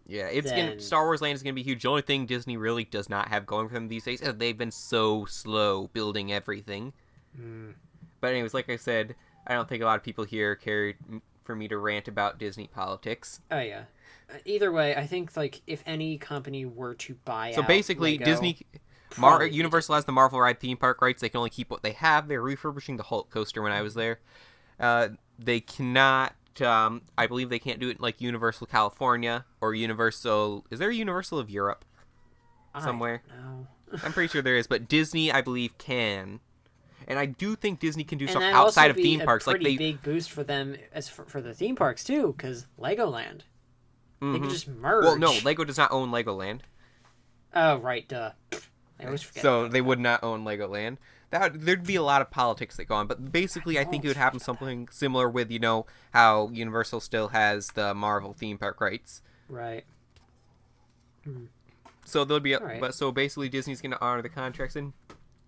Yeah, then Star Wars Land is gonna be huge. The only thing Disney really does not have going for them these days is they've been so slow building everything. But anyways, like I said, I don't think a lot of people here care for me to rant about Disney politics. Oh yeah. Either way, I think like if any company were to buy So out basically, Lego, Universal has the Marvel Ride theme park rights. They can only keep what they have. They're refurbishing the Hulk coaster when I was there. They cannot. I believe they can't do it like Universal California or Universal. Is there a Universal of Europe somewhere? No. I'm pretty sure there is, but Disney, I believe, can. And I do think Disney can do And stuff that'd outside also of be theme a parks. pretty Like big boost for them as for the theme parks too, because Legoland. Mm-hmm. They could just merge. Well, no, Lego does not own Legoland. Oh right, duh. I always forget. So they would not own Legoland. There'd be a lot of politics that go on, but basically I think it would happen something similar with, how Universal still has the Marvel theme park rights. Right. So there'll be right. But so basically Disney's going to honor the contracts. And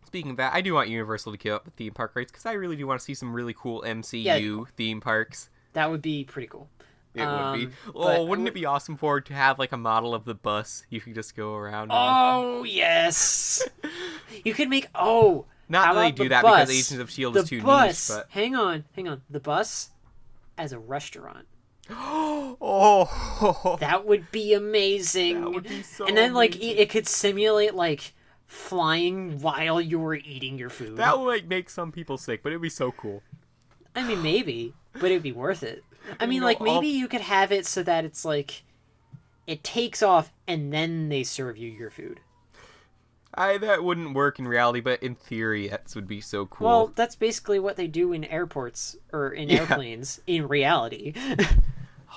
speaking of that, I do want Universal to give up the theme park rights because I really do want to see some really cool MCU theme parks. That would be pretty cool. It would be. Oh, wouldn't it be awesome to have like a model of the bus you could just go around? Oh yes. You could make not that they do that because Agents of S.H.I.E.L.D. is too niche, but... Hang on. The bus as a restaurant. Oh, that would be amazing. That would be so and then like amazing. it could simulate like flying while you were eating your food. That would like make some people sick, but it'd be so cool. I mean, maybe, but it'd be worth it. I mean, like maybe you could have it so that it's like it takes off and then they serve you your food. That wouldn't work in reality, but in theory, that would be so cool. Well, that's basically what they do in airports or in airplanes in reality.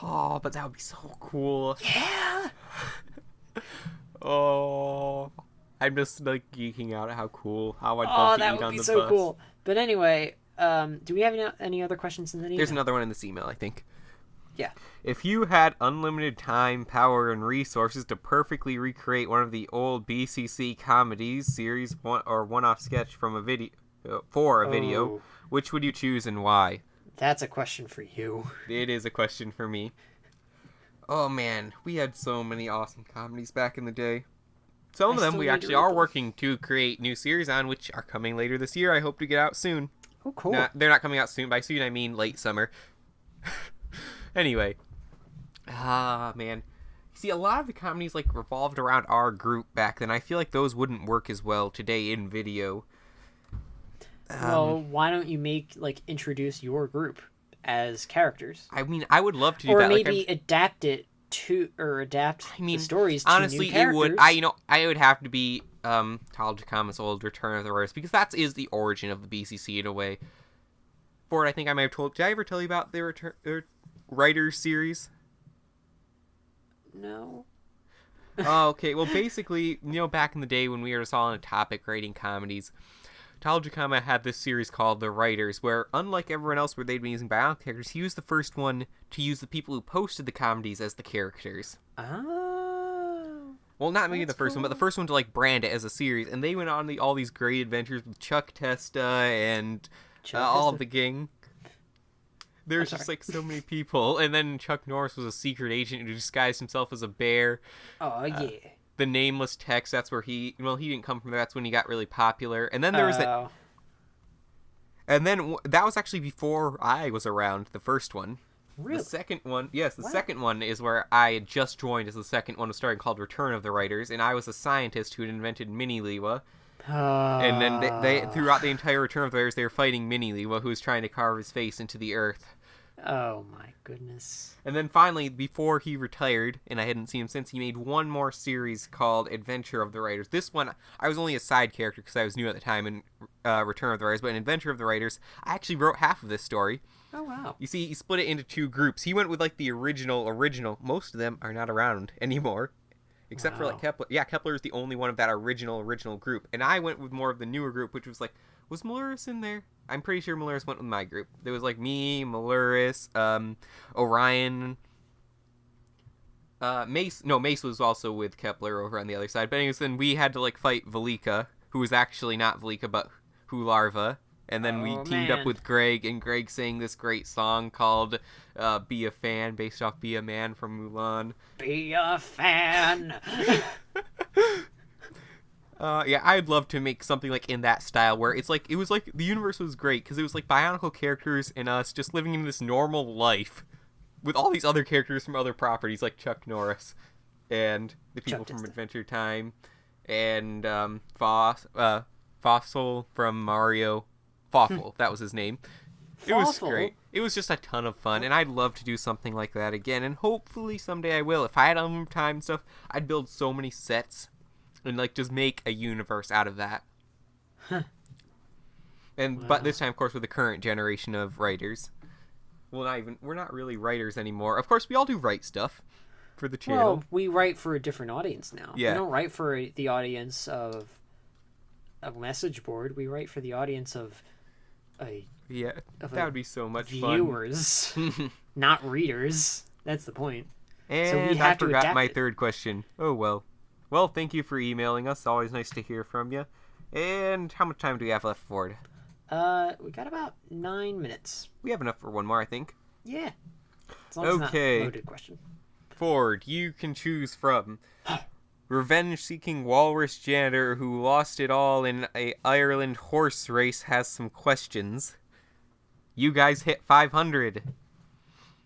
Oh, but that would be so cool. Yeah. Oh, I'm just like geeking out at how I'd love to eat on the bus. Oh, that would be so cool. But anyway, do we have any other questions in the email? There's another one in this email, I think. Yeah. If you had unlimited time, power, and resources to perfectly recreate one of the old BCC comedies, series, one-off sketch from a video, which would you choose and why? That's a question for you. It is a question for me. Oh man, we had so many awesome comedies back in the day. Some of them we actually are working to create new series on, which are coming later this year. I hope to get out soon. Oh, cool. They're not coming out soon. By soon, I mean late summer. Anyway. Man. See, a lot of the comedies like revolved around our group back then. I feel like those wouldn't work as well today in video. Well, why don't you introduce your group as characters? I mean, I would love to do that. Or maybe adapt it to, or adapt the stories to honestly, new characters. It would. I would have to be Tal Takama's old Return of the Raiders, because that is the origin of the BCC in a way. Ford, I think I might have told. Did I ever tell you about the Writers series? No. Oh, okay. Well, basically, back in the day when we were just all on a topic writing comedies, Tal Takama had this series called The Writers, where, unlike everyone else where they'd been using Bionicle characters, he was the first one to use the people who posted the comedies as the characters. Oh. Well, not maybe the first one, but the first one to, brand it as a series, and they went on all these great adventures with Chuck Testa and all of the gang. There's just, so many people, and then Chuck Norris was a secret agent who disguised himself as a bear. Oh, yeah. The Nameless Text, that's where he didn't come from there, that's when he got really popular. And then there was that... And then, that was actually before I was around, the first one. Really? The second one, yes, second one is where I had just joined as the second one was starting, called Return of the Writers, and I was a scientist who had invented Mini-Liwa. And then they throughout the entire Return of the Writers, they were fighting Mini-Liwa, who was trying to carve his face into the earth. Oh my goodness. And then finally, before he retired, and I hadn't seen him since, he made one more series called Adventure of the Writers. This one, I was only a side character because I was new at the time in Return of the Writers, but in Adventure of the Writers, I actually wrote half of this story. Oh, wow. You see, he split it into two groups. He went with, the original. Most of them are not around anymore. Except for, Kepler. Yeah, Kepler is the only one of that original group. And I went with more of the newer group, which was, was Maluris in there? I'm pretty sure Maluris went with my group. There was, me, Maluris, Orion, Mace. No, Mace was also with Kepler over on the other side. But anyways, then we had to, fight Velika, who was actually not Velika, but Hularva. And then we Oh, teamed up man. with Greg, and Greg sang this great song called Be a Fan, based off Be a Man from Mulan. Be a fan. Yeah, I'd love to make something like in that style where it was like the universe was great because it was like Bionicle characters and us just living in this normal life with all these other characters from other properties like Chuck Norris and the people from Adventure Time and Fossil from Mario. Fawful, that was his name. It was great. It was just a ton of fun, and I'd love to do something like that again, and hopefully someday I will. If I had unlimited time and stuff, I'd build so many sets and like just make a universe out of that. And wow. But this time, of course, with the current generation of writers. Well, we're not really writers anymore. Of course, we all do write stuff for the channel. Well, we write for a different audience now. Yeah. We don't write for the audience of a message board. We write for the audience of that would be so much viewers, fun. Not readers. That's the point. And so we have I forgot my third question. Oh, well. Well, thank you for emailing us. Always nice to hear from you. And how much time do we have left, Ford? We got about 9 minutes. We have enough for one more, I think. Yeah. As long as it's not a loaded question. Ford, you can choose from revenge-seeking walrus janitor who lost it all in a Ireland horse race has some questions. You guys hit 500.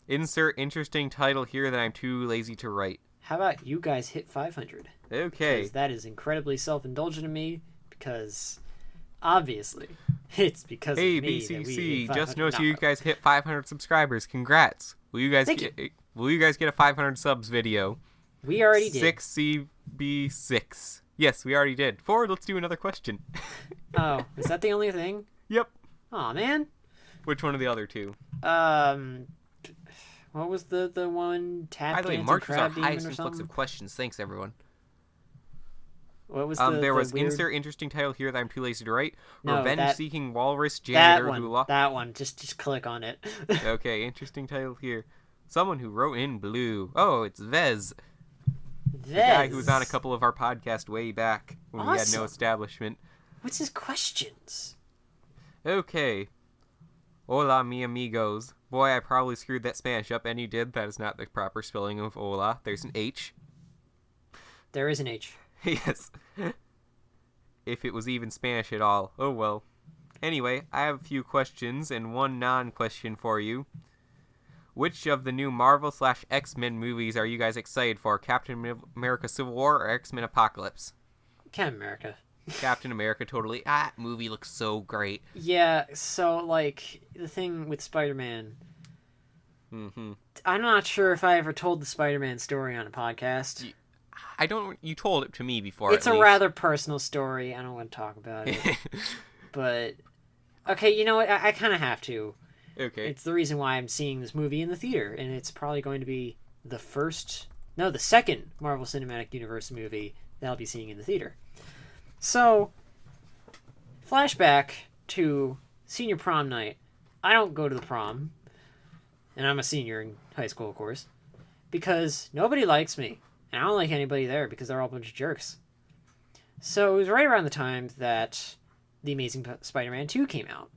Insert interesting title here that I'm too lazy to write. How about you guys hit 500? Okay. Because that is incredibly self-indulgent of me, because obviously it's because of me BCC, that we hit just noticed you guys hit 500 subscribers. Congrats. Will you guys get a 500 subs video? We already did. 6CB6. Yes, we already did. Ford, let's do another question. Oh, is that the only thing? Yep. Aw, man. Which one of the other two? What was the one? Tap By the way, March was our highest influx of questions. Thanks, everyone. What was there was weird... insert interesting title here that I'm too lazy to write. No, Revenge-seeking walrus janitor who lost... That one. Just click on it. Okay, interesting title here. Someone who wrote in blue. Oh, it's Vez. The guy who was on a couple of our podcasts way back when we had no establishment. What's his questions? Okay. Hola, mi amigos. Boy, I probably screwed that Spanish up, and you did. That is not the proper spelling of hola. There's an H. There is an H. Yes. If it was even Spanish at all. Oh, well. Anyway, I have a few questions and one non-question for you. Which of the new Marvel/X-Men movies are you guys excited for? Captain America Civil War or X-Men Apocalypse? Captain America. Captain America, totally. That movie looks so great. Yeah, so, like, the thing with Spider-Man... Mm-hmm. I'm not sure if I ever told the Spider-Man story on a podcast. You told it to me before. It's a rather personal story. I don't want to talk about it. But, okay, you know what? I kind of have to. Okay. It's the reason why I'm seeing this movie in the theater, and it's probably going to be the second Marvel Cinematic Universe movie that I'll be seeing in the theater. So, flashback to senior prom night. I don't go to the prom, and I'm a senior in high school, of course, because nobody likes me, and I don't like anybody there because they're all a bunch of jerks. So it was right around the time that The Amazing Spider-Man 2 came out.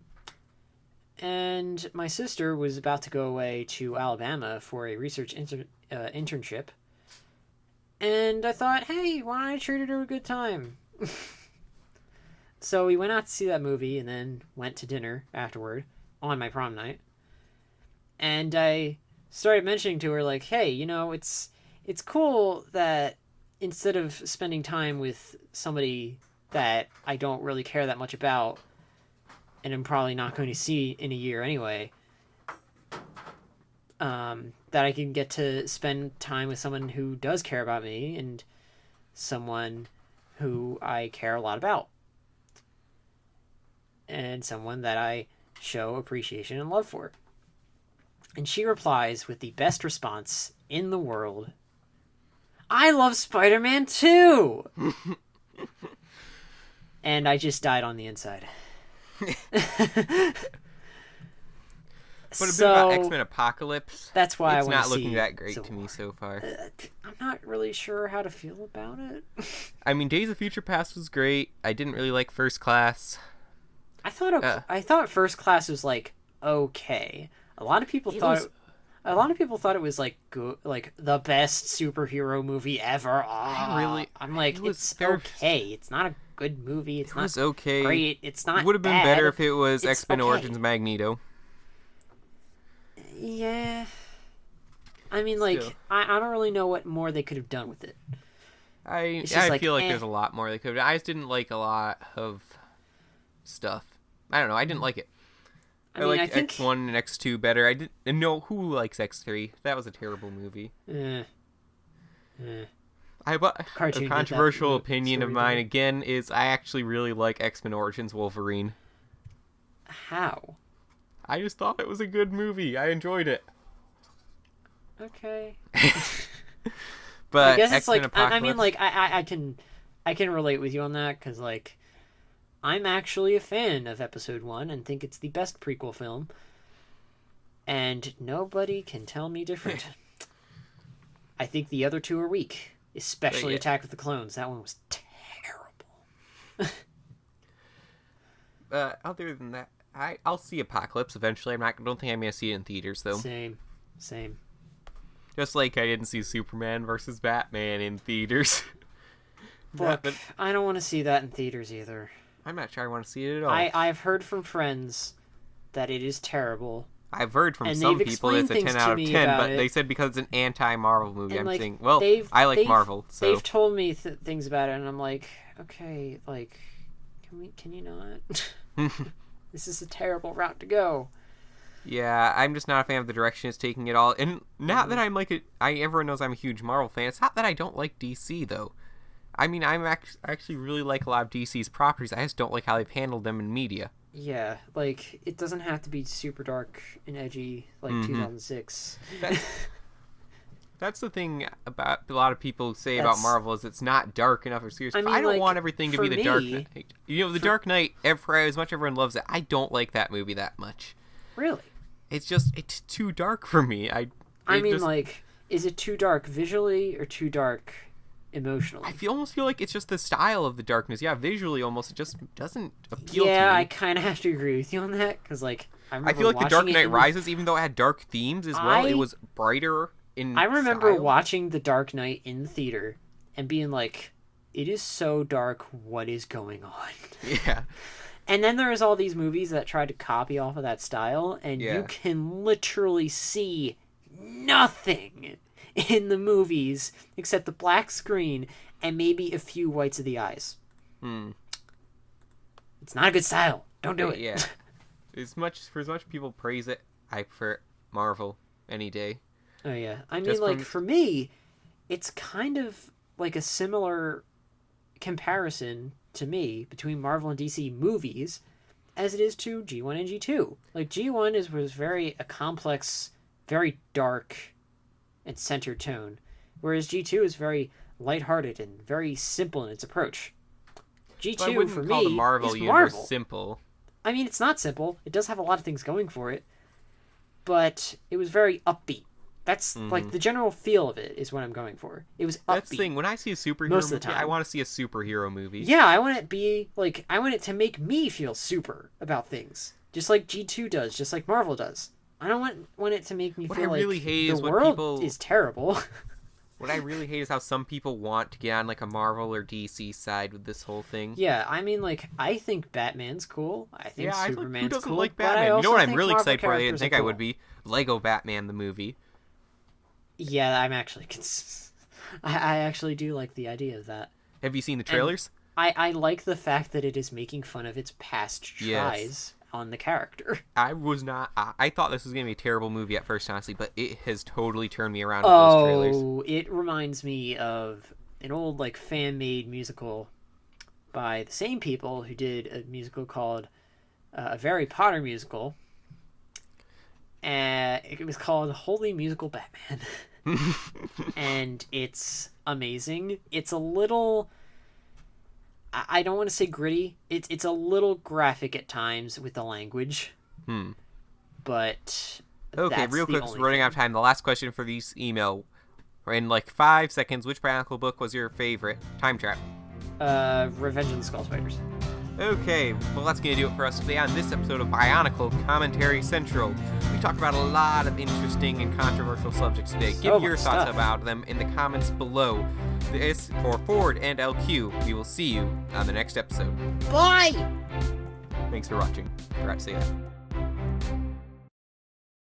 And my sister was about to go away to Alabama for a research internship. And I thought, hey, why don't I treat her to a good time? So we went out to see that movie and then went to dinner afterward on my prom night. And I started mentioning to her, like, hey, you know, it's cool that instead of spending time with somebody that I don't really care that much about, and I'm probably not going to see in a year anyway, that I can get to spend time with someone who does care about me and someone who I care a lot about. And someone that I show appreciation and love for. And she replies with the best response in the world. I love Spider-Man too! And I just died on the inside. But a bit about X-Men Apocalypse. That's why it's I want not to see looking that great to me so far. I'm not really sure how to feel about it. I mean, Days of Future Past was great. I didn't really like First Class. I thought First Class was like okay. A lot of people thought it was like good, like the best superhero movie ever. I'm like, it's okay. It's not a good movie. It's not okay. Great. It's not. It would have been bad. better if it was X-Men okay. Origins Magneto. Yeah. I mean, like, I don't really know what more they could have done with it. I feel like there's a lot more they could have. I just didn't like a lot of stuff. I don't know. I didn't like it. I like X1 and X2 better. I didn't know who likes X3. That was a terrible movie. A controversial opinion of mine again is I actually really like X-Men Origins Wolverine. How? I just thought it was a good movie. I enjoyed it. Okay. But I guess it's X-Men like Apocalypse... I mean, like I can relate with you on that because like I'm actually a fan of Episode 1 and think it's the best prequel film, and nobody can tell me different. I think the other two are weak, especially Attack of the Clones. That one was terrible. Other than that, I'll see Apocalypse eventually. Don't think I'm gonna see it in theaters though. Same. Just like I didn't see Superman versus Batman in theaters. Look, I don't want to see that in theaters either. I'm not sure I want to see it at all. I've heard from friends that it is terrible. I've heard from some people it's a 10 out of 10, but they said because it's an anti-Marvel movie. And I'm saying, well, I like Marvel, so... They've told me things about it, and I'm like, okay, like, can you not? This is a terrible route to go. Yeah, I'm just not a fan of the direction it's taking at all. And not that I'm like everyone knows I'm a huge Marvel fan. It's not that I don't like DC, though. I mean, I actually really like a lot of DC's properties. I just don't like how they've handled them in media. Yeah, like, it doesn't have to be super dark and edgy like 2006. That's the thing about a lot of people say about Marvel is it's not dark enough or serious. I mean, I don't want everything to be the Dark Knight. You know, the Dark Knight, for as much everyone loves it, I don't like that movie that much. Really? It's too dark for me. Like, is it too dark visually or too dark emotionally? I almost feel like it's just the style of the darkness. Yeah, visually almost, it just doesn't appeal to me. Yeah, I kind of have to agree with you on that, because, like, I feel like The Dark Knight Rises, even though it had dark themes as well, it was brighter in I remember style. watching The Dark Knight in the theater and being like, it is so dark, what is going on? Yeah. And then there's all these movies that try to copy off of that style, and you can literally see nothing in the movies except the black screen and maybe a few whites of the eyes. It's not a good style. Don't do it. Yeah. as much people praise it, I prefer Marvel any day. Oh yeah. I mean, like, for me, it's kind of like a similar comparison to me between Marvel and DC movies as it is to G1 and G2. Like, G1 was very a complex, very dark and centered tone, whereas G2 is very lighthearted and very simple in its approach. G2 for me the Marvel is universe Marvel. Simple. I mean, it's not simple. It does have a lot of things going for it, but it was very upbeat. That's like the general feel of it is what I'm going for. It was upbeat. That's the thing. When I see a superhero movie, I want to see a superhero movie. Yeah, I want it to make me feel super about things, just like G2 does, just like Marvel does. I don't want it to make me feel like the world is terrible. What I really hate is how some people want to get on like a Marvel or DC side with this whole thing. Yeah, I mean, like, I think Batman's cool. I think Superman's who doesn't cool. like Batman? You know what I'm really Marvel excited for? I didn't think cool. I would be Lego Batman the movie. Yeah, I'm actually. I actually do like the idea of that. Have you seen the trailers? I like the fact that it is making fun of its past tries on the character. I was not. I thought this was going to be a terrible movie at first, honestly, but it has totally turned me around with those trailers. Oh, it reminds me of an old, like, fan-made musical by the same people who did a musical called a Harry Potter musical. It was called Holy Musical Batman. And it's amazing. It's a little... I don't want to say gritty. It's a little graphic at times with the language. But okay, real quick, we're running out of time. The last question for this email. In like 5 seconds, which Bionicle book was your favorite? Time Trap. Revenge of the Skull Spiders. Okay, well that's going to do it for us today on this episode of Bionicle Commentary Central. We talked about a lot of interesting and controversial subjects today. Give your thoughts about them in the comments below. This for Ford and LQ. We will see you on the next episode. Bye! Thanks for watching. Forgot to say that.